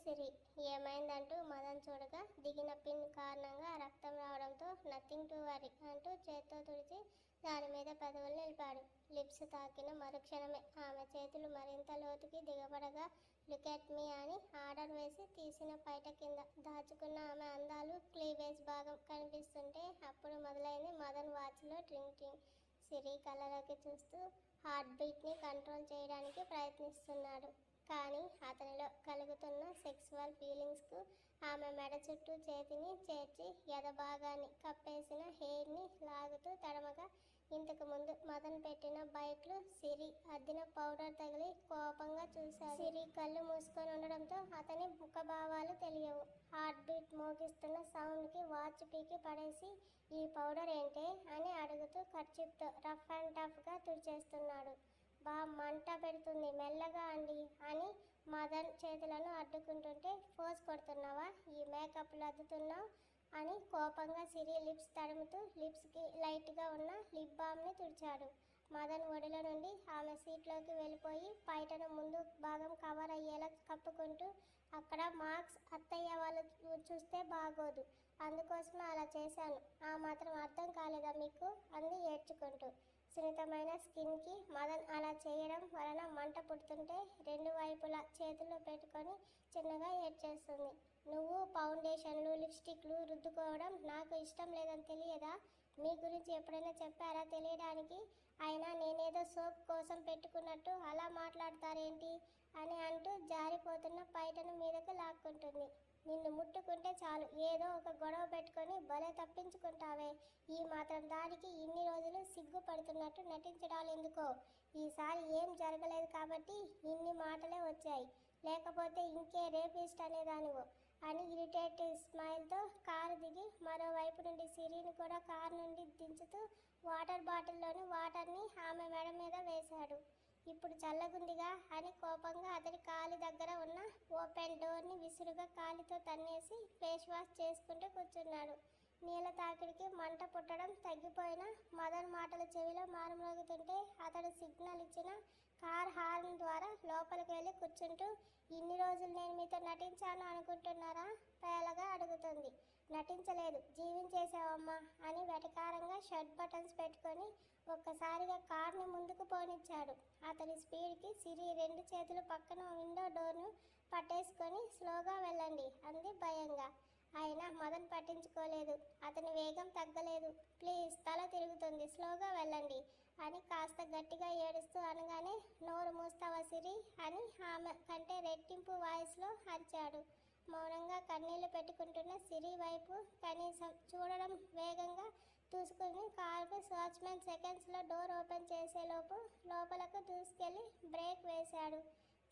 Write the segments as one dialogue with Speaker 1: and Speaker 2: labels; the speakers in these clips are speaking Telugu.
Speaker 1: సిరి ఏమైందంటూ మదన్ చూడగా దిగిన పిన్ కారణంగా రక్తం రావడంతో నథింగ్ టు వరీ అంటూ చేత్తో తుడిచి దాని మీద పెదవులు నిలిపాడు. లిప్స్ తాకిన మరుక్షణమే ఆమె చేతులు మరింత లోతుకి దిగబడగా లుక్ ఎట్ మీ అని ఆర్డర్ వేసి తీసిన పైట కింద దాచుకున్న ఆమె అందాలు క్లీవేజ్ భాగం కనిపిస్తుంటే అప్పుడు మొదలైంది మదన్ వాచ్లో ట్రింగ్ ట్రింగ్. సిరి కళ్ళలోకి చూస్తూ హార్ట్ బీట్ని కంట్రోల్ చేయడానికి ప్రయత్నిస్తున్నాడు. కానీ అతనిలో కలుగుతున్న సెక్సువల్ ఫీలింగ్స్కు ఆమె మెడ చుట్టూ చేతిని చేర్చి ఎదభాగాన్ని కప్పేసిన హెయిర్ని లాగుతూ తడమగా ఇంతకు ముందు మదన్ పెట్టిన బైక్లు సిరి అద్దిన పౌడర్ తగిలి కోపంగా చూశాడు. సిరి కళ్ళు మూసుకొని ఉండడంతో అతని ముఖభావాలు తెలియవు. హార్ట్ బీట్ మోగిస్తున్న సౌండ్కి వాచ్ పీకి పడేసి ఈ పౌడర్ ఏంటే అని అడుగుతూ కర్చీప్తో రఫ్ అండ్ టఫ్గా తుడిచేస్తున్నాడు. మంట పెడుతుంది మెల్లగా అండి అని మదన్ చేతులను అడ్డుకుంటుంటే ఫోర్స్ కొడుతున్నావా, ఈ మేకప్లు అద్దుతున్నావు అని కోపంగా సిరి లిప్స్ తడుముతూ లిప్స్కి లైట్గా ఉన్న లిప్ బామ్ని తుడిచాడు. మదన్ ఒడిలో నుండి ఆమె సీట్లోకి వెళ్ళిపోయి పైటను ముందు భాగం కవర్ అయ్యేలా కప్పుకుంటూ అక్కడ మార్క్స్ అత్తయ్య వాళ్ళు చూస్తే బాగోదు, అందుకోసమే అలా చేశాను, ఆ మాత్రం అర్థం కాలేదా మీకు అంది ఏడ్చుకుంటూ. సున్నితమైన స్కిన్కి మదన్ అలా చేయడం వలన మంట పుడుతుంటే రెండు వైపులా చేతుల్లో పెట్టుకొని చిన్నగా ఏడ్చేస్తుంది. నువ్వు ఫౌండేషన్లు లిప్స్టిక్లు రుద్దుకోవడం నాకు ఇష్టం లేదని తెలియదా, మీ గురించి ఎప్పుడైనా చెప్పారా తెలియడానికి, అయినా నేనేదో సోప్ కోసం పెట్టుకున్నట్టు అలా మాట్లాడతారేంటి అని అంటూ జారిపోతున్న పైటను మీదకు లాక్కుంటుంది. నిన్ను ముట్టుకుంటే చాలు ఏదో ఒక గొడవ పెట్టుకొని భలే తప్పించుకుంటావే, ఈ మాత్రం దానికి ఇన్ని రోజులు సిగ్గుపడుతున్నట్టు నటించడాలు ఎందుకో, ఈసారి ఏం జరగలేదు కాబట్టి ఇన్ని మాటలే వచ్చాయి, లేకపోతే ఇంకే రేపిస్ట్ అనేదానివో అని ఇరిటేటివ్ స్మైల్తో కారు దిగి మరోవైపు నుండి సిరిని కూడా కారు నుండి దించుతూ వాటర్ బాటిల్లోని వాటర్ని ఆమె మెడ మీద వేశాడు. ఇప్పుడు చల్లగుందిగా అని కోపంగా అతడి కాలి దగ్గర ఉన్న ఓపెన్ డోర్ని విసురుగా కాలితో తన్నేసి ఫేస్ వాష్ చేసుకుంటూ కూర్చున్నాడు. నీళ్ళ తాకిడికి మంట పుట్టడం తగ్గిపోయిన మదన్ మాటలు చెవిలో మారుమోగుతుంటే అతడు సిగ్నల్ ఇచ్చిన కార్ హార్న్ ద్వారా లోపలికి వెళ్ళి కూర్చుంటూ ఇన్ని రోజులు నేను మీతో నటించాను అనుకుంటున్నారా పేలగా అడుగుతుంది. నటించలేదు, జీవించేసావమ్మా అని వెటకారంగా షర్ట్ బటన్స్ పెట్టుకొని ఒక్కసారిగా కార్ని ముందుకు పోనిచ్చాడు. అతని స్పీడ్కి సిరి రెండు చేతులు పక్కన విండో డోర్ను పట్టేసుకొని స్లోగా వెళ్ళండి అంది భయంగా. అయినా మదన్ పట్టించుకోలేదు. అతని వేగం తగ్గలేదు. ప్లీజ్ తల తిరుగుతుంది, స్లోగా వెళ్ళండి అని కాస్త గట్టిగా ఏడుస్తూ అనగానే నోరు మూస్తావా సిరి అని ఆమె కంటే రెట్టింపు వాయిస్లో అరిచాడు. మౌనంగా కన్నీళ్లు పెట్టుకుంటున్న సిరి వైపు కనీసం చూడడం వేగంగా దూసుకుని కారుకు వాచ్మెన్ సెకండ్స్లో డోర్ ఓపెన్ చేసేలోపు లోపలకు దూసుకెళ్ళి బ్రేక్ వేశాడు.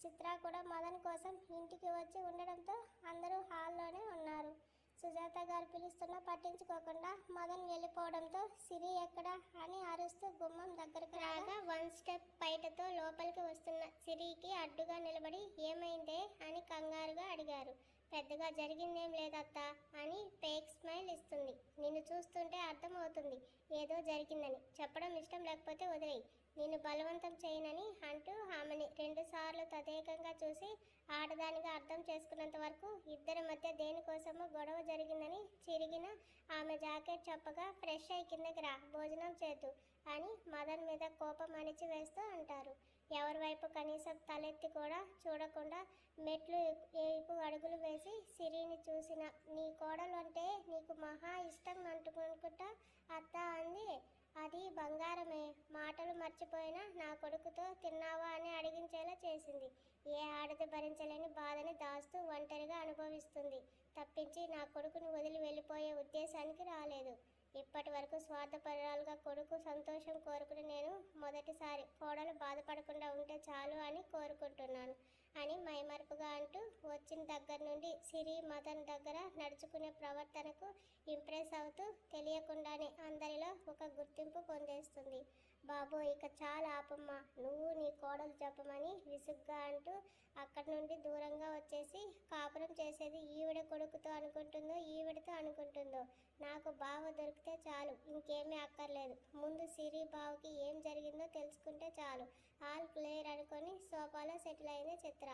Speaker 1: చిత్ర కూడా మదన్ కోసం ఇంటికి వచ్చి ఉండడంతో అందరూ హాల్లోనే ఉన్నారు. సుజాత గారు పిలుస్తున్నా పట్టించుకోకుండా మదన్ వెళ్ళిపోవడంతో సిరి ఎక్కడా అని అరుస్తూ గుమ్మం దగ్గరకు రాగా వన్ స్టెప్ పైటతో లోపలికి వస్తున్న సిరికి అడ్డుగా నిలబడి ఏమైందే అని కంగారుగా అడిగారు. పెద్దగా జరిగిందేం లేదత్తా అని ఫేక్ స్మైల్ ఇస్తుంది. నిన్ను చూస్తుంటే అర్థమవుతుంది ఏదో జరిగిందని, చెప్పడం ఇష్టం లేకపోతే వదిలేయి, నిన్ను బలవంతం చేయనని అంటూ ఆమెని 2 సార్లు తదేకంగా చూసి ఆడదానిగా అర్థం చేసుకున్నంత వరకు ఇద్దరి మధ్య దేనికోసమో గొడవ జరిగిందని చిరిగిన ఆమె జాకెట్ చెప్పగా ఫ్రెష్ అయి కిందకి రా, భోజనం చేద్దు అని మదన్ మీద కోపం అణిచివేస్తూ అంటారు. ఎవరి వైపు కనీసం తలెత్తి కూడా చూడకుండా మెట్లు ఏపు అడుగులు వేసి సిరిని చూసిన నీ కోడలు అంటే నీకు మహా ఇష్టం అంటుకుంటా అత్త అంది. అది బంగారమే, మాటలు మర్చిపోయినా నా కొడుకుతో తిన్నావా అని అడిగించేలా చేసింది. ఏ ఆడది భరించలేని బాధని దాస్తూ ఒంటరిగా అనుభవిస్తుంది తప్పించి నా కొడుకుని వదిలి వెళ్ళిపోయే ఉద్దేశానికి రాలేదు. ఇప్పటి వరకు స్వార్థపరాలుగా కొడుకు సంతోషం కోరుకుని నేను మొదటిసారి కోడలు బాధపడకుండా ఉంటే చాలు అని కోరుకుంటున్నాను అని మైమరుపుగా అంటూ వచ్చిన దగ్గర నుండి సిరి మదన్ దగ్గర నడుచుకునే ప్రవర్తనకు ఇంప్రెస్ అవుతూ తెలియకుండానే అందరిలో ఒక గుర్తింపు పొందేస్తుంది. బాబో ఇక చాలా ఆపమ్మా, నువ్వు నీ కోడలు చెప్పమని విసుగ్గా అంటూ అక్కడి నుండి దూరంగా వచ్చేసి కాపురం చేసేది ఈవిడ కొడుకుతో అనుకుంటుందో ఈవిడతో అనుకుంటుందో, నాకు బావ దొరికితే చాలు, ఇంకేమీ అక్కర్లేదు, ముందు సిరి బావకి ఏం జరిగిందో తెలుసుకుంటే చాలు, ఆల్ క్లియర్ అనుకొని సోఫాలో సెటిల్ అయింది చిత్ర.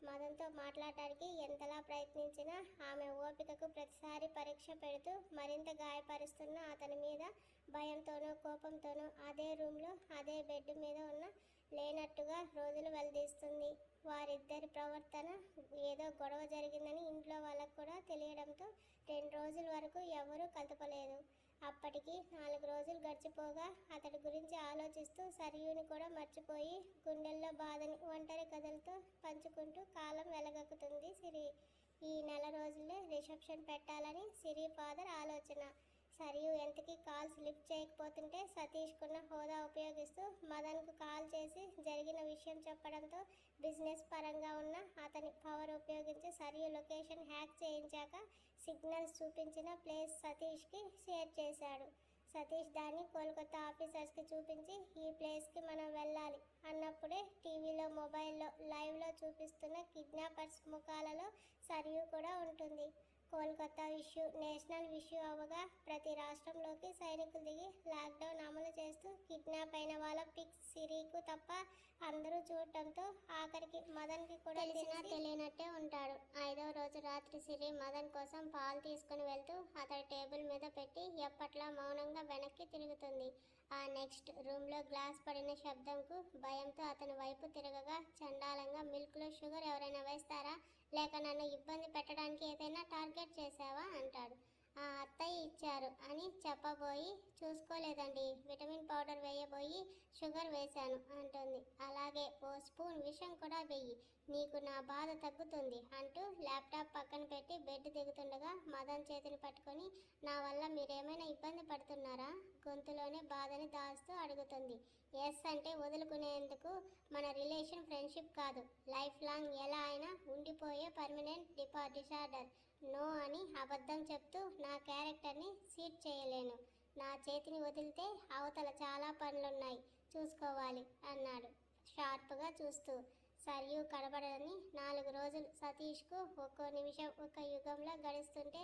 Speaker 1: మదన్తో మాట్లాడటానికి ఎంతలా ప్రయత్నించినా ఆమె ఓపికకు ప్రతిసారి పరీక్ష పెడుతూ మరింత గాయపరుస్తున్న అతని మీద భయంతోనూ కోపంతోనూ అదే రూమ్లో అదే బెడ్ మీద ఉన్న లేనట్టుగా రోజులు వెళ్దీస్తుంది. వారిద్దరి ప్రవర్తన ఏదో గొడవ జరిగిందని ఇంట్లో వాళ్ళకు కూడా తెలియడంతో 2 రోజుల వరకు ఎవరూ కదపలేదు. అప్పటికి 4 రోజులు గడిచిపోగా అతడి గురించి ఆలోచిస్తూ సరియుని కూడా మర్చిపోయి గుండెల్లో బాధని ఒంటరి కథలతో పంచుకుంటూ కాలం వెలగక్కుతుంది సిరి. ఈ నెల రోజుల్లో రిసెప్షన్ పెట్టాలని సిరి ఫాదర్ ఆలోచన. సరియు ఎంతకీ కాల్స్ లిఫ్ట్ చేయకపోతుంటే సతీష్కున్న హోదా ఉపయోగిస్తూ మదన్కు కాల్ చేసి జరిగిన విషయం చెప్పడంతో బిజినెస్ పరంగా ఉన్న అతని పవర్ ఉపయోగించి సరియు లొకేషన్ హ్యాక్ చేయించాక సిగ్నల్స్ చూపించిన ప్లేస్ సతీష్కి షేర్ చేశాడు. సతీష్ దాన్ని కోల్కతా ఆఫీసర్స్కి చూపించి ఈ ప్లేస్కి మనం వెళ్ళాలి అన్నప్పుడే టీవీలో మొబైల్లో లైవ్లో చూపిస్తున్న కిడ్నాపర్స్ ముఖాలలో సరియు కూడా ఉంటుంది. కోల్కతా ఇష్యూ నేషనల్ ఇష్యూ అవ్వగా ప్రతి రాష్ట్రంలోకి సైనికులు దిగి లాక్డౌన్ అమలు చేస్తూ కిడ్నాప్ అయిన వాళ్ళ పిక్స్ సిరికి తప్ప అందరూ చూడటంతో ఆఖరికి మదన్కి కూడా తెలిసినా తెలియనట్టే ఉంటాడు. 5వ రోజు రాత్రి సిరి మదన్ కోసం పాలు తీసుకుని వెళ్తూ అతడి టేబుల్ మీద పెట్టి ఎప్పట్లా మౌనంగా వెనక్కి తిరుగుతుంది. ఆ నెక్స్ట్ రూమ్లో గ్లాస్ పడిన శబ్దంకు భయంతో అతని వైపు తిరగగా చండాలంగా మిల్క్లో షుగర్ ఎవరైనా వేస్తారా, లేక నన్ను ఇబ్బంది పెట్టడానికి ఏదైనా టార్గెట్ చేసావా అంటాడు. ఆ అత్తయ్య ఇచ్చారు అని చెప్పబోయి చూసుకోలేదండి, విటమిన్ పౌడర్ వేయబోయి షుగర్ వేశాను అంటుంది. అలాగే ఓ స్పూన్ విషం కూడా వెయ్యి, నీకు నా బాధ తగ్గుతుంది అంటూ ల్యాప్టాప్ పక్కన పెట్టి బెడ్ దిగుతుండగా మదన్ చేతిని పట్టుకొని నా వల్ల మీరేమైనా ఇబ్బంది పడుతున్నారా గొంతులోనే బాధని దాస్తూ అడుగుతుంది. ఎస్ అంటే వదులుకునేందుకు మన రిలేషన్ ఫ్రెండ్షిప్ కాదు, లైఫ్ లాంగ్ ఎలా అయినా ఉండిపోయే పర్మనెంట్ డిసార్డర్. నో అని అబద్ధం చెప్తూ నా క్యారెక్టర్ని సీట్ చేయలేను. నా చేతిని వదిలితే అవతల చాలా పనులున్నాయి చూసుకోవాలి అన్నాడు షార్ప్గా చూస్తూ. సరియు కనబడని 4 రోజులు సతీష్కు ఒక్కో నిమిషం ఒక యుగంలా గడుస్తుంటే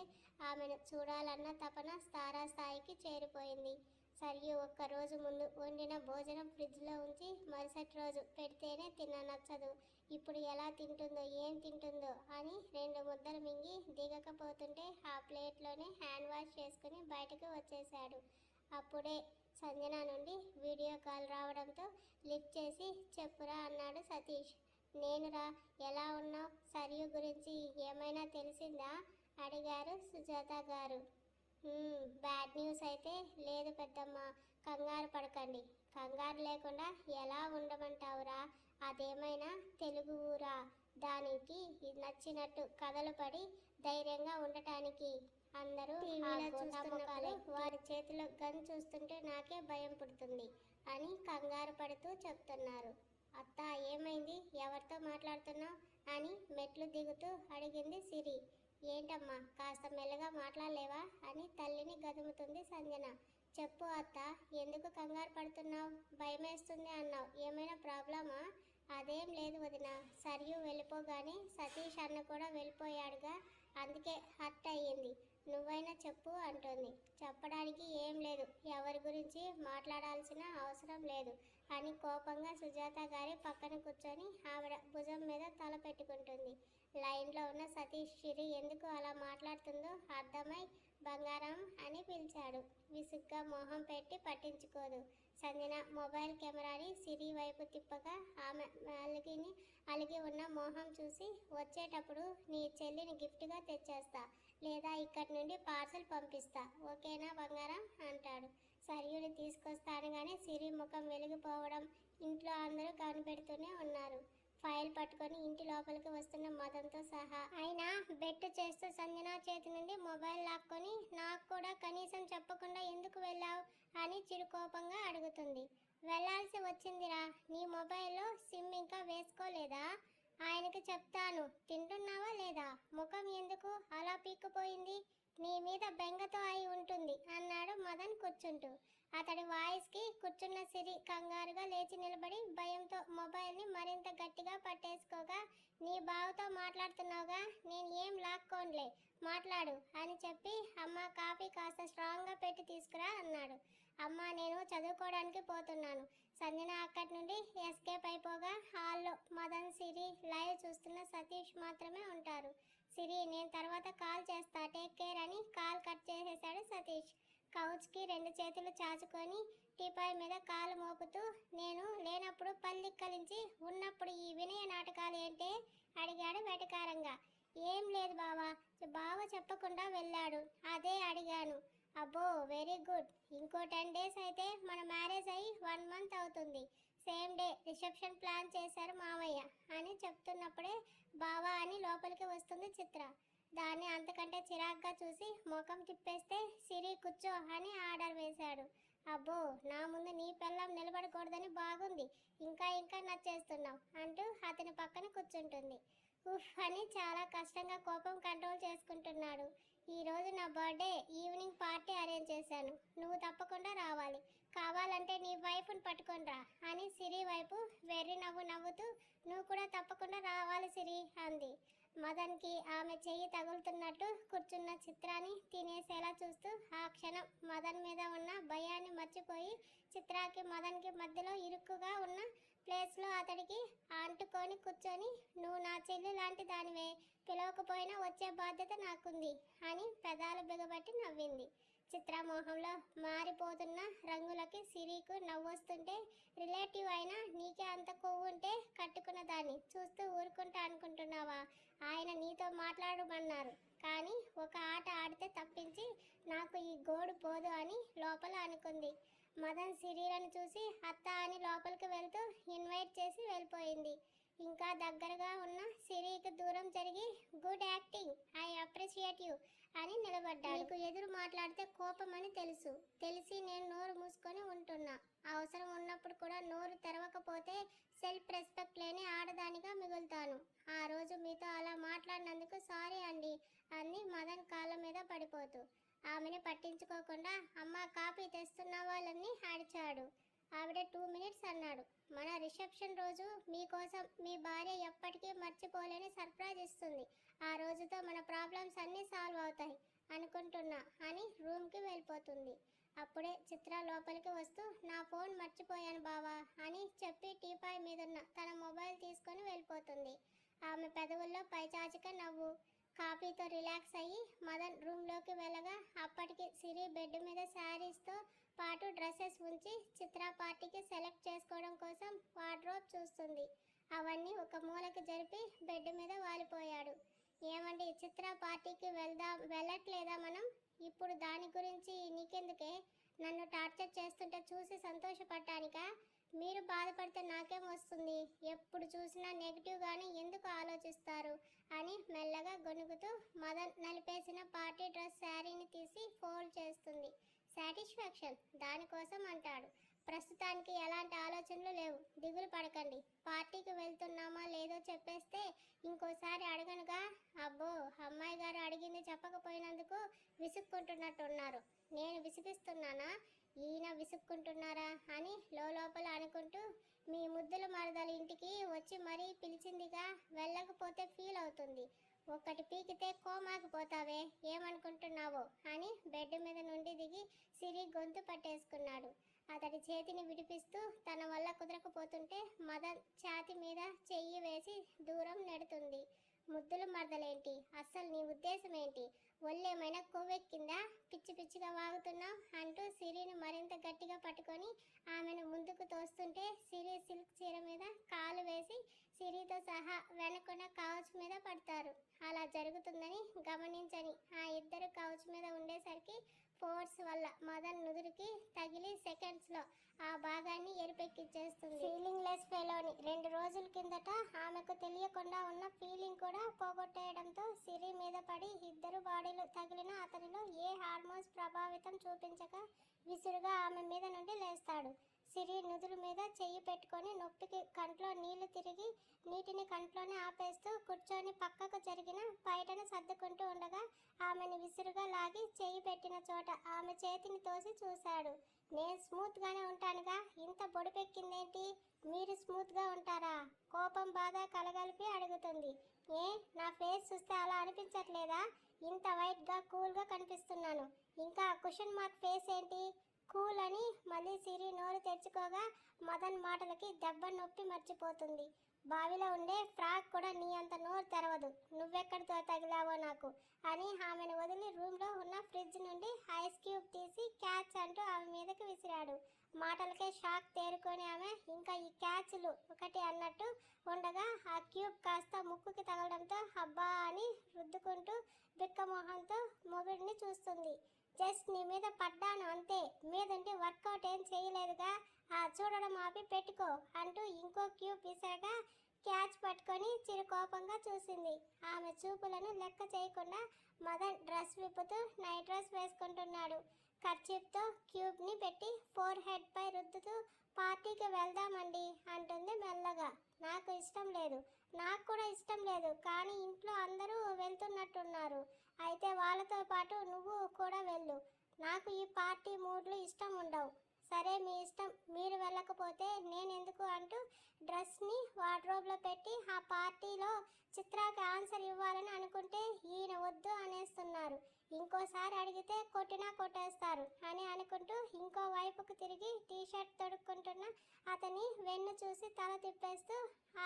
Speaker 1: ఆమెను చూడాలన్న తపన తారాస్థాయికి చేరిపోయింది. సరియు ఒక్కరోజు ముందు వండిన భోజనం ఫ్రిడ్జ్లో ఉంచి మరుసటి రోజు పెడితేనే నచ్చదు. ఇప్పుడు ఎలా తింటుందో ఏం తింటుందో అని 2 ముద్దలు మింగి దిగకపోతుంటే ఆ ప్లేట్లోనే హ్యాండ్ వాష్ చేసుకుని బయటకు వచ్చేశాడు. అప్పుడే సంజన నుండి వీడియో కాల్ రావడంతో లిఫ్ట్ చేసి చెప్పురా అన్నాడు సతీష్. నేనురా, ఎలా ఉన్నావు, సరియు గురించి ఏమైనా తెలిసిందా అడిగారు సుజాత గారు. బ్యాడ్ న్యూస్ అయితే లేదు పెద్దమ్మ, కంగారు పడకండి. కంగారు లేకుండా ఎలా ఉండమంటావురా, అదేమైనా తెలుగు ఊరా, దానికి నచ్చినట్టు కథలు పడి ధైర్యంగా ఉండటానికి అందరూ టీవీలో చూస్తున్నప్పుడు వారి చేతిలో గన్ చూస్తుంటే నాకే భయం పుడుతుంది అని కంగారు పడుతూ చెప్తున్నారు. అత్త ఏమైంది, ఎవరితో మాట్లాడుతున్నావు అని మెట్లు దిగుతూ అడిగింది సిరి. ఏంటమ్మా కాస్త మెల్లగా మాట్లాడలేవా అని తల్లిని గదుముతుంది సంజన. చెప్పు అత్త, ఎందుకు కంగారు పడుతున్నావు, భయమేస్తుంది అన్నావు, ఏమైనా ప్రాబ్లమా? అదేం లేదు వదిన, సరియు వెళ్ళిపోగానే సతీష్ అన్న కూడా వెళ్ళిపోయాడుగా, అందుకే హర్ట్ అయ్యింది. నువ్వైనా చెప్పు అంటుంది. చెప్పడానికి ఏం లేదు, ఎవరి గురించి మాట్లాడాల్సిన అవసరం లేదు అని కోపంగా సుజాత గారి పక్కన కూర్చొని ఆవిడ భుజం మీద తల పెట్టుకుంటుంది. లైన్లో ఉన్న సతీష్ సిరి ఎందుకు అలా మాట్లాడుతుందో అర్థమై బంగారం అని పిలిచాడు. విసుగ్గా మొహం పెట్టి పట్టించుకోదు. సంజన మొబైల్ కెమెరాని సిరి వైపు తిప్పగా ఆమె అలిగి ఉన్న మొహం చూసి, వచ్చేటప్పుడు నీ చెల్లిని గిఫ్ట్గా తెచ్చేస్తా, లేదా ఇక్కడి నుండి పార్సల్ పంపిస్తా, ఓకేనా బంగారం అంటాడు. సరియుని తీసుకొస్తానగానే సిరి ముఖం వెలిగిపోవడం ఇంట్లో అందరూ కనిపెడుతూనే ఉన్నారు. ఫైల్ పట్టుకొని ఇంటి లోపలికి వస్తున్న మదన్తో సహా. అయినా బెట్టు చేస్తూ సంజన చేతి నుండి మొబైల్ లాక్కొని నాకు కూడా కనీసం చెప్పకుండా ఎందుకు వెళ్ళావు అని చిరుకోపంగా అడుగుతుంది. వెళ్ళాల్సి వచ్చిందిరా, నీ మొబైల్లో సిమ్ ఇంకా వేసుకోలేదా? ఆయనకి చెప్తాను, తింటున్నావా లేదా, ముఖం ఎందుకు అలా పీక్కుపోయింది, నీ మీద బెంగతో అయి ఉంటుంది అన్నాడు మదన్ కూర్చుంటూ. అతడి వాయిస్కి కూర్చున్న సిరి కంగారుగా లేచి నిలబడి భయంతో మొబైల్ని మరింత గట్టిగా పట్టేసుకోగా, నీ బావతో మాట్లాడుతున్నావుగా, నేను ఏం లాక్కోన్లే, మాట్లాడు అని చెప్పి అమ్మ కాఫీ కాస్త స్ట్రాంగ్గా పెట్టి తీసుకురా అన్నాడు. అమ్మ నేను చదువుకోవడానికి పోతున్నాను, సంజన అక్కడి నుండి ఎస్కేప్ అయిపోగా హాల్లో మదన్, సిరి లైవ్ చూస్తున్న సతీష్ మాత్రమే ఉంటారు. సిరి, నేను తర్వాత కాల్ చేస్తా, టేక్ కేర్ అని కాల్ కట్ చేసేశాడు సతీష్. కౌచ్కి 2 చేతులు చాచుకొని టీపాయ్ మీద కాలు మోపుతూ, నేను లేనప్పుడు పల్లిక్కలించి ఉన్నప్పుడు ఈ వినయ నాటకాలు ఏంటే అడిగాడు వెటకారంగా. ఏం లేదు బావా, బావ చెప్పకుండా వెళ్ళాడు, అదే అడిగాను. అబ్బో వెరీ గుడ్, ఇంకో 10 days అయితే మన మ్యారేజ్ అయ్యి 1 month అవుతుంది. సేమ్ డే రిసెప్షన్ ప్లాన్ చేశారు మావయ్య అని చెప్తున్నప్పుడే బావా అని లోపలికి వస్తుంది చిత్ర. దాన్ని అంతకంటే చిరాగ్గా చూసి ముఖం తిప్పేస్తే సిరి కూర్చో అని ఆర్డర్ వేశాడు. అబ్బో, నా ముందు నీ పిల్లం నిలబడకూడదని బాగుంది, ఇంకా ఇంకా నచ్చేస్తున్నావు అంటూ అతని పక్కన కూర్చుంటుంది. ఉఫ్ అని చాలా కష్టంగా కోపం కంట్రోల్ చేసుకుంటున్నాడు. ఈరోజు నా బర్త్డే, ఈవినింగ్ పార్టీ అరేంజ్ చేశాను, నువ్వు తప్పకుండా రావాలి, కావాలంటే నీ వైఫ్ని పట్టుకొని రా అని సిరి వైపు వెర్రి నవ్వు నవ్వుతూ, నువ్వు కూడా తప్పకుండా రావాలి సిరి అంది. మదన్కి ఆమె చెయ్యి తగులుతున్నట్టు కూర్చున్న చిత్రాన్ని తినేసేలా చూస్తూ ఆ క్షణం మదన్ మీద ఉన్న భయాన్ని మర్చిపోయి చిత్రాకి మదన్కి మధ్యలో ఇరుక్కుగా ఉన్న ప్లేస్లో అతడికి అంటుకొని కూర్చొని, నువ్వు నా చెల్లి లాంటి దానివే, పిలవకపోయినా వచ్చే బాధ్యత నాకుంది అని పెదాలు బిగబట్టి నవ్వింది. చిత్రమోహంలో మారిపోతున్న రంగులకి సిరికి నవ్వొస్తుంటే, రిలేటివ్ అయినా నీకే అంత కొవ్వు ఉంటే కట్టుకున్న దాన్ని చూస్తూ ఊరుకుంటా అనుకుంటున్నావా? ఆయన నీతో మాట్లాడమన్నారు, కానీ ఒక ఆట ఆడితే తప్పించి నాకు ఈ గోడు పోదు అని లోపల అనుకుంది. మదన్ సిరిలను చూసి అత్త అని లోపలికి వెళ్తూ ఇన్వైట్ చేసి వెళ్ళిపోయింది. ఇంకా దగ్గరగా ఉన్న సిరికి దూరం జరిగి, good acting, I appreciate you అని నిలబడ్డాడు. నీకు ఎదురు మాట్లాడితే కోపం అని తెలిసి నేను నోరు మూసుకొని ఉంటున్నా. అవసరం ఉన్నప్పుడు కూడా నోరు తెరవకపోతే సెల్ఫ్ రెస్పెక్ట్ లేని ఆడదానిగా మిగులుతాను. ఆ రోజు మీతో అలా మాట్లాడినందుకు సారీ అండి అంది మదన్ కాళ్ళ మీద పడిపోతూ. ఆమెను పట్టించుకోకుండా అమ్మ కాఫీ తెస్తున్న వాళ్ళని అడిచాడు. ఆవిడ 2 minutes అన్నాడు. మన రిసెప్షన్ రోజు మీకోసం మీ భార్య ఎప్పటికీ మర్చిపోలేని సర్ప్రైజ్ ఇస్తుంది. ఆ రోజుతో మన ప్రాబ్లమ్స్ అన్నీ సాల్వ్ అవుతాయి అనుకుంటున్నా అని రూమ్కి వెళ్ళిపోతుంది. అప్పుడే చిత్ర లోపలికి వస్తూ, నా ఫోన్ మర్చిపోయాను బావా అని చెప్పి టీపాయ్ మీదున్న తన మొబైల్ తీసుకొని వెళ్ళిపోతుంది. ఆమె పెదవుల్లో పైచాచిక నవ్వు. కాఫీతో రిలాక్స్ అయ్యి మదన్ రూమ్లోకి వెళ్ళగా అప్పటికి సిరి బెడ్ మీద శారీస్తో పాటు డ్రెస్సెస్ ఉంచి చిత్ర పార్టీకి సెలెక్ట్ చేసుకోవడం కోసం వార్డ్రోబ్ చూస్తుంది. అవన్నీ ఒక మూలకి జరిపి బెడ్ మీద వాలిపోయాడు. ఏమండి, చిత్ర పార్టీకి వెళ్ళట్లేదా మనం? ఇప్పుడు దాని గురించి నీకెందుకే? నన్ను టార్చర్ చేస్తుంటే చూసి సంతోషపడటానికా? మీరు బాధపడితే నాకేం వస్తుంది? ఎప్పుడు చూసినా నెగిటివ్గానే ఎందుకు ఆలోచిస్తారు అని మెల్లగా గొణుగుతూ మదన్ నలిపేసిన పార్టీ డ్రెస్ శారీని తీసి ఫోల్డ్ చేస్తుంది. సాటిస్ఫాక్షన్ దానికోసం అంటాడు. ప్రస్తుతానికి ఎలాంటి ఆలోచనలు లేవు, దిగులు పడకండి. పార్టీకి వెళ్తున్నామా లేదో చెప్పేస్తే ఇంకోసారి అడగనుగా. అబ్బో, అమ్మాయి గారు అడిగింది చెప్పకపోయినందుకు విసుక్కుంటున్నట్టున్నారు. నేను విసిగిస్తున్నానా? ఈయన విసుక్కుంటున్నారా అని లోపల అనుకుంటూ, మీ ముద్దుల మరదల ఇంటికి వచ్చి మరీ పిలిచిందిగా, వెళ్ళకపోతే ఫీల్ అవుతుంది. ఒక్కటి పీకితే కోమాకి పోతావే, ఏమనుకుంటున్నావో అని బెడ్ మీద నుండి దిగి సిరి గొంతు పట్టేసుకున్నాడు. అతడి చేతిని విడిపిస్తూ తన వల్ల కుదరకపోతుంటే మదన్ ఛాతి మీద చెయ్యి వేసి దూరం నెడుతుంది. ముద్దులు మరదలేంటి? అస్సలు నీ ఉద్దేశం ఏంటి? ఒళ్ళేమైనా కొవ్వెక్కిందా? పిచ్చి పిచ్చిగా వాగుతున్నావు అంటూ సిరిని మరింత గట్టిగా పట్టుకొని ఆమెను ముందుకు తోస్తుంటే సిరి సిల్క్ చీర మీద కాలు వేసి సిరితో సహా వెనకున్న కౌచ్ మీద పడతారు. అలా జరుగుతుందని గమనించని ఆ ఇద్దరు కౌచ్ మీద ఉండేసరికి ఫోర్స్ వల్ల మదన్ నుదురికి తగిలి సెకండ్స్లో ఆ భాగాన్ని ఎరిపెక్కిచ్చేస్తుంది. ఫీలింగ్ లెస్ ఫెలోని 2 రోజుల కిందట ఆమెకు తెలియకుండా ఉన్న ఫీలింగ్ కూడా పోగొట్టేయడంతో సిరి మీద పడి ఇద్దరు బాడీలు తగిలిన అతనిలో ఏ హార్మోన్స్ ప్రభావితం చూపించక విసురుగా ఆమె మీద నుండి లేస్తాడు. సిరి నుదురు మీద చెయ్యి పెట్టుకొని నొప్పికి కంట్లో నీళ్లు తిరిగి నీటిని కంట్లోనే ఆపేస్తూ కూర్చొని పక్కకు జరిగిన బయటను సర్దుకుంటూ ఉండగా ఆమెను విసురుగా లాగి చెయ్యి పెట్టిన చోట ఆమె చేతిని తోసి చూశాడు. నేను స్మూత్గానే ఉంటానుగా, ఇంత బొడిపెక్కిందేంటి? మీరు స్మూత్గా ఉంటారా? కోపం బాధ కలగలిపి అడుగుతుంది. ఏ, నా ఫేస్ చూస్తే అలా అనిపించట్లేదా? ఇంత వైట్గా కూల్గా కనిపిస్తున్నాను, ఇంకా కుషన్ మార్క్ ఫేస్ ఏంటి? కూల్ అని మళ్ళీ సిరి నోరు తెరుచుకోగా మదన్ మాటలకి దెబ్బ నొప్పి మర్చిపోతుంది. బావిలో ఉండే ఫ్రాక్ కూడా నీ అంత నోరు తెరవదు, నువ్వెక్కడితో తగిలావో నాకు అని ఆమెను వదిలి రూమ్లో ఉన్న ఫ్రిడ్జ్ నుండి ఐస్ క్యూబ్ తీసి క్యాచ్ అంటూ ఆమె మీదకి విసిరాడు. మాటలకే షాక్ తేరుకొని ఆమె ఇంకా ఈ క్యాచ్లు ఒకటి అన్నట్టు ఉండగా ఆ క్యూబ్ కాస్త ముక్కుకి తగలడంతో అబ్బా అని రుద్దుకుంటూ బిక్కమోహంతో మొగుడిని చూస్తుంది. జస్ట్ నీ మీద పడ్డాను అంతే, మీదుండి వర్కౌట్ ఏం చేయలేదుగా, ఆ చూడడం ఆపి పెట్టుకో అంటూ ఇంకో క్యూబ్ విసరగా క్యాచ్ పట్టుకొని చిరుకోపంగా చూసింది. ఆమె చూపులను లెక్క చేయకుండా మదన్ డ్రెస్ విప్పుతూ నైట్ డ్రెస్ వేసుకుంటున్నాడు. కర్చీప్తో క్యూబ్ని పెట్టి ఫోర్ హెడ్ పై రుద్దుతూ పార్టీకి వెళ్దామండి అంటుంది మెల్లగా. నాకు ఇష్టం లేదు. నాకు కూడా ఇష్టం లేదు, కానీ ఇంట్లో అందరూ వెళ్తున్నట్టున్నారు. అయితే వాళ్ళతో పాటు నువ్వు కూడా వెళ్ళు. నాకు ఈ పార్టీ మూడ్లు ఇష్టం ఉండవు. సరే మీ ఇష్టం, మీరు వెళ్ళకపోతే నేనెందుకు అంటూ డ్రెస్ని వార్డ్రోబ్లో పెట్టి ఆ పార్టీలో చిత్రాకి ఆన్సర్ ఇవ్వాలని అనుకుంటే ఈయన వద్దు అనేస్తున్నారు. ఇంకోసారి అడిగితే కొట్టినా కొట్టేస్తారు అని అనుకుంటూ ఇంకో వైపుకు తిరిగి టీషర్ట్ తొడుక్కుంటున్న అతని వెన్ను చూసి తల తిప్పేస్తూ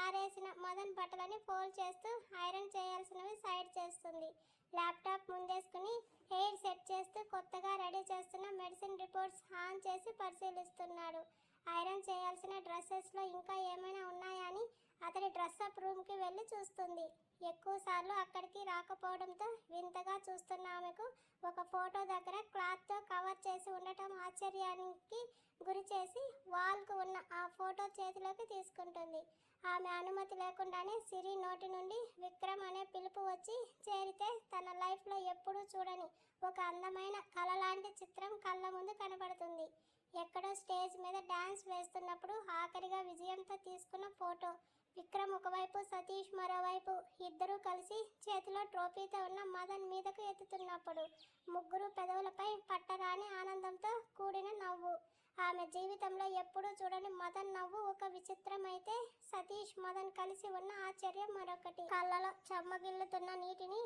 Speaker 1: ఆరేసిన మదన్ బట్టలని ఫోల్డ్ చేస్తూ ఐరన్ చేయాల్సినవి సైడ్ చేస్తుంది. ల్యాప్టాప్ ముందేసుకుని హెయిర్ సెట్ చేస్తూ కొత్తగా రెడీ చేస్తున్న మెడిసిన్ రిపోర్ట్స్ ఆన్ చేసి పరిశీలిస్తున్నాడు. ఐరన్ చేయాల్సిన డ్రెస్సెస్లో ఇంకా ఏమైనా ఉన్నాయా అని అతడి డ్రెస్అప్ రూమ్కి వెళ్ళి చూస్తుంది. ఎక్కువసార్లు అక్కడికి రాకపోవడంతో వింతగా చూస్తున్న ఆమెకు ఒక ఫోటో దగ్గర క్లాత్తో కవర్ చేసి ఉండటం ఆశ్చర్యానికి గురి చేసి వాల్కు ఉన్న ఆ ఫోటో చేతిలోకి తీసుకుంటుంది. ఆమె అనుమతి లేకుండానే సిరి నోటి నుండి విక్రమ్ అనే పిలుపు వచ్చి చేరితే తన లైఫ్లో ఎప్పుడూ చూడని ఒక అందమైన కళ లాంటి చిత్రం కళ్ళ ముందు కనబడుతుంది. ఎక్కడో స్టేజ్ మీద డాన్స్ వేస్తున్నప్పుడు ఆఖరిగా విజయంతో తీసుకున్న ఫోటో. విక్రమ్ ఒకవైపు, సతీష్ మరోవైపు, ఇద్దరూ కలిసి చేతిలో ట్రోఫీతో ఉన్న మదన్ మీదకు ఎత్తుతున్నప్పుడు ముగ్గురు పెదవులపై పట్టరాని ఆనందంతో కూడిన నవ్వు. ఆమె జీవితంలో ఎప్పుడూ చూడని మదన్ నవ్వు ఒక విచిత్రమైతే సతీష్ మదన్ కలిసి ఉన్న ఆశ్చర్యం మరొకటి. కళ్ళలో చెమ్మగిల్లుతున్న నీటిని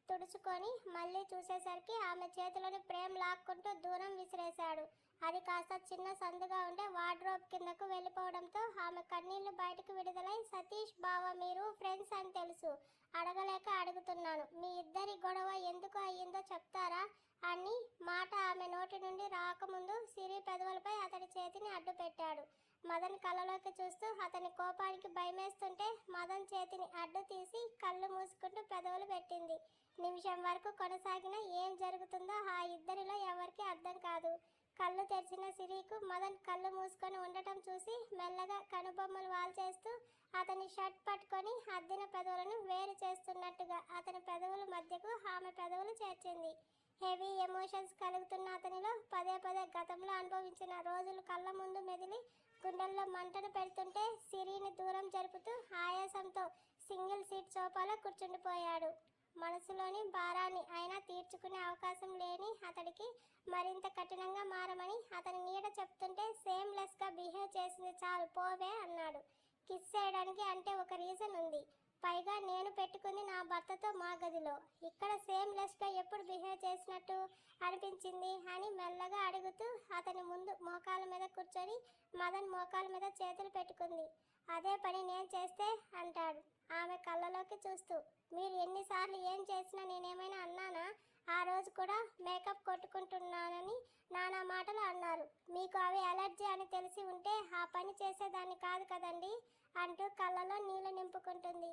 Speaker 1: తుడుచుకొని మళ్ళీ చూసేసరికి ఆమె చేతిలోని ప్రేమ్ లాక్కుంటూ దూరం విసిరేశాడు. అది కాస్త చిన్న సందుగా ఉండే వార్డ్రోబ్ కిందకు వెళ్ళిపోవడంతో ఆమె కన్నీళ్లు బయటకు విడుదలై సతీష్ బావ మీరు ఫ్రెండ్స్ అని తెలుసు, అడగలేక అడుగుతున్నాను, మీ ఇద్దరి గొడవ ఎందుకు అయ్యిందో చెప్తారా అని మాట ఆమె నోటి నుండి రాకముందు సిరి పెదవులపై అతడి చేతిని అడ్డు పెట్టాడు. మదన్ కళ్ళలోకి చూస్తూ అతని కోపానికి భయమేస్తుంటే మదన్ చేతిని అడ్డు తీసి కళ్ళు మూసుకుంటూ పెదవులు పెట్టింది. నిమిషం వరకు కొనసాగిన ఏం జరుగుతుందో ఆ ఇద్దరిలో ఎవరికీ అర్థం కాదు. కళ్ళు తెరిచిన సిరికి మదన్ కళ్ళు మూసుకొని ఉండటం చూసి మెల్లగా కనుబొమ్మలు వాల్చేస్తూ అతని షర్ట్ పట్టుకొని అద్దిన పెదవులను వేరు చేస్తున్నట్టుగా అతని పెదవుల మధ్యకు ఆమె పెదవులు చేర్చింది. హెవీ ఎమోషన్స్ కలుగుతున్న అతనిలో పదే పదే గతంలో అనుభవించిన రోజులు కళ్ళ ముందు మెదిలి గుండెల్లో మంటను పెడుతుంటే సిరిని దూరం జరుపుతూ ఆయాసంతో సింగిల్ సీట్ సోఫాలో కూర్చుండిపోయాడు. మనసులోని భారాన్ని అయినా తీర్చుకునే అవకాశం లేని అతడికి మరింత కఠినంగా మారమని అతని నీడ చెప్తుంటే సేమ్లెస్గా బిహేవ్ చేసింది చాలు పోవే అన్నాడు. కిస్ చేయడానికి అంటే ఒక రీజన్ ఉంది, పైగా నేను పెట్టుకుంది నా భర్తతో మా గదిలో, ఇక్కడ సేమ్లెస్గా ఎప్పుడు బిహేవ్ చేసినట్టు అనిపించింది అని మెల్లగా అడుగుతూ అతని ముందు మోకాల మీద కూర్చొని మదన్ మోకాల మీద చేతులు పెట్టుకుంది. అదే పని నేను చేస్తే అంటాడు ఆమె కళ్ళలోకి చూస్తూ. మీరు ఎన్నిసార్లు ఏం చేసినా నేనేమైనా అన్నానా? ఆ రోజు కూడా మేకప్ కొట్టుకుంటున్నానని నానా మాటలు అన్నారు. మీకు అవి అలర్జీ అని తెలిసి ఉంటే ఆ పని చేసేదాన్ని కాదు కదండి అంటూ కళ్ళలో నీళ్లు నింపుకుంటుంది.